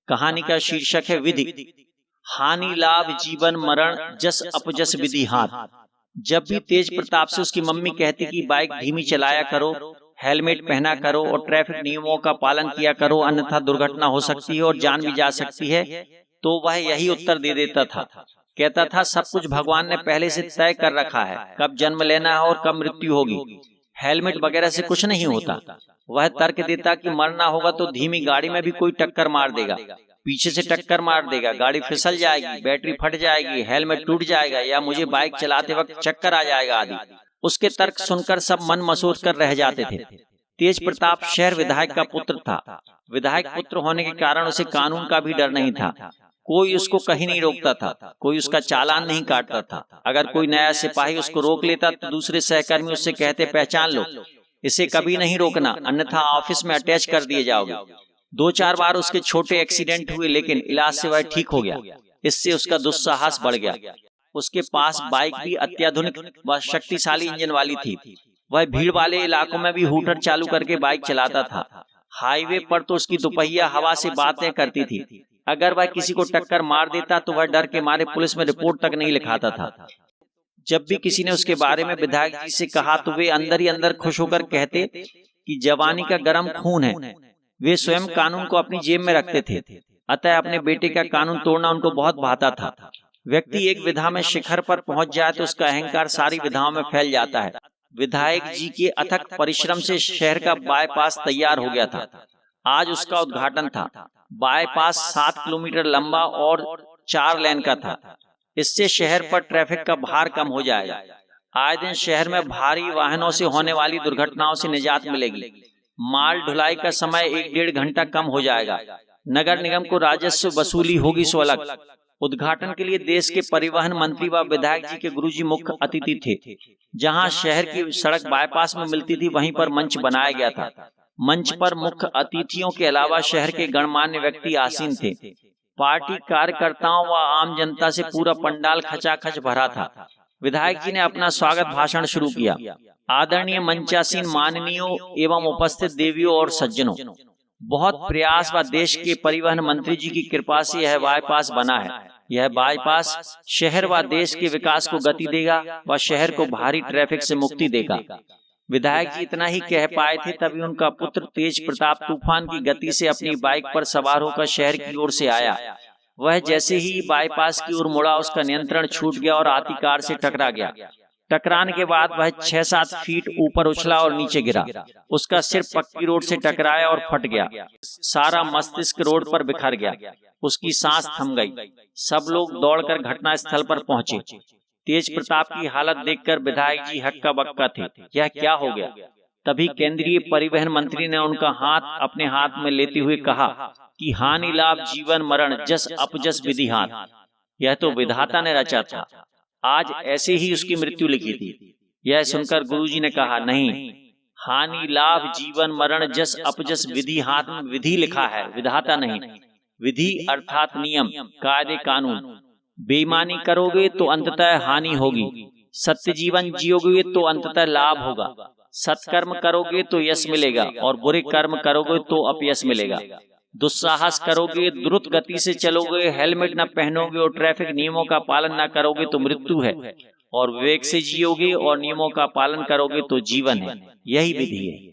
कहानी का शीर्षक है विधि। हानि लाभ जीवन मरण जस अपजस विधि हाथ। जब भी तेज प्रताप से उसकी मम्मी कहती कि बाइक धीमी चलाया करो, हेलमेट पहना करो और ट्रैफिक नियमों का पालन किया करो, अन्यथा दुर्घटना हो सकती है और जान भी जा सकती है, तो वह यही उत्तर दे देता था। कहता था सब कुछ भगवान ने पहले से तय कर रखा है, कब जन्म लेना है और कब मृत्यु होगी, हेलमेट वगैरह से कुछ नहीं होता। वह तर्क देता कि मरना होगा तो धीमी गाड़ी में भी कोई टक्कर मार देगा, पीछे से टक्कर मार देगा, गाड़ी फिसल जाएगी, बैटरी फट जाएगी, हेलमेट टूट जाएगा या मुझे बाइक चलाते वक्त चक्कर आ जाएगा आदि। उसके तर्क सुनकर सब मन मसोच कर रह जाते थे। तेज प्रताप शहर विधायक का पुत्र था। विधायक पुत्र होने के कारण उसे कानून का भी डर नहीं था। कोई उसको कहीं नहीं रोकता था, कोई उसका चालान नहीं काटता था। अगर कोई नया सिपाही उसको रोक लेता तो दूसरे सहकर्मी उससे कहते पहचान लो, इसे कभी नहीं रोकना, अन्यथा ऑफिस में अटैच कर दिए जाओगे। 2-4 बार उसके छोटे एक्सीडेंट हुए, लेकिन इलाज से वह ठीक हो गया। इससे उसका दुस्साहस बढ़ गया। उसके पास बाइक भी अत्याधुनिक व शक्तिशाली इंजन वाली थी। वह भीड़ वाले इलाकों में भी हूटर चालू करके बाइक चलाता था। हाईवे पर तो उसकी दुपहिया हवा से बातें करती थी। अगर वह किसी को टक्कर मार देता तो वह डर के मारे पुलिस में रिपोर्ट तक नहीं लिखाता था। जब भी किसी ने उसके बारे में विधायक जी से कहा तो वे अंदर ही अंदर खुश होकर कहते कि जवानी का गर्म खून है। वे स्वयं कानून को अपनी जेब में रखते थे, अतः अपने बेटे का कानून तोड़ना उनको बहुत भाता था। व्यक्ति एक विधा में शिखर पर पहुंच जाए तो उसका अहंकार सारी विधाओं में फैल जाता है। विधायक जी के अथक परिश्रम से शहर का बाईपास तैयार हो गया था। आज उसका उद्घाटन था। बाईपास 7 किलोमीटर लंबा और 4 लेन का था। इससे शहर पर ट्रैफिक का भार कम हो जाएगा। आए दिन शहर में भारी वाहनों से होने वाली दुर्घटनाओं से निजात मिलेगी। माल ढुलाई का समय 1-1.5 घंटा कम हो जाएगा। नगर निगम को राजस्व वसूली होगी सो अलग। उद्घाटन के लिए देश के परिवहन मंत्री व विधायक जी के गुरुजी मुख्य अतिथि थे। जहां शहर की सड़क बाईपास में मिलती थी, वहीं पर मंच बनाया गया था। मंच पर मुख्य अतिथियों के अलावा शहर के गणमान्य व्यक्ति आसीन थे। पार्टी कार्यकर्ताओं व आम जनता से पूरा पंडाल खचाखच भरा था। विधायक जी ने अपना स्वागत भाषण शुरू किया। आदरणीय मंचासीन माननीयों एवं उपस्थित देवियों और सज्जनों, बहुत प्रयास व देश के परिवहन मंत्री जी की कृपा से यह बाईपास बना है। यह बाईपास शहर व देश के विकास को गति देगा व शहर को भारी ट्रैफिक से मुक्ति देगा। विधायक जी इतना ही कह पाए थे, तभी उनका पुत्र तेज प्रताप तूफान की गति से अपनी बाइक पर सवार होकर शहर की ओर से आया। वह जैसे ही बाईपास की ओर मुड़ा, उसका नियंत्रण छूट गया और आती कार से टकरा गया। टकराने के बाद वह 6-7 फीट ऊपर उछला और नीचे गिरा। उसका सिर पक्की रोड से टकराया और फट गया। सारा मस्तिष्क रोड पर बिखर गया। उसकी सांस थम गई। सब लोग दौड़कर घटना स्थल पर पहुंचे। तेज प्रताप की हालत देखकर विधायक जी हक्का बक्का थे। यह क्या हो गया? तभी केंद्रीय परिवहन मंत्री ने उनका हाथ अपने हाथ में लेते हुए कहा कि हानि लाभ जीवन मरण जस अपजस विधि हाथ। यह तो विधाता ने रचा था, आज ऐसे ही उसकी मृत्यु लिखी थी। यह सुनकर गुरुजी ने कहा, नहीं, हानि लाभ जीवन मरण जस अपजस विधि हाथ में विधि लिखा है, विधाता नहीं। विधि अर्थात नियम, कायदे, कानून। बेईमानी करोगे तो अंततः हानि होगी, सत्य जीवन जियोगे तो अंततः लाभ होगा। सत्कर्म करोगे तो यश मिलेगा और बुरे कर्म करोगे तो अपयश मिलेगा। दुस्साहस करोगे, द्रुत गति से चलोगे, हेलमेट न पहनोगे और ट्रैफिक नियमों का पालन न करोगे तो मृत्यु है, और विवेक से जियोगे और नियमों का पालन करोगे तो जीवन है। यही विधि है।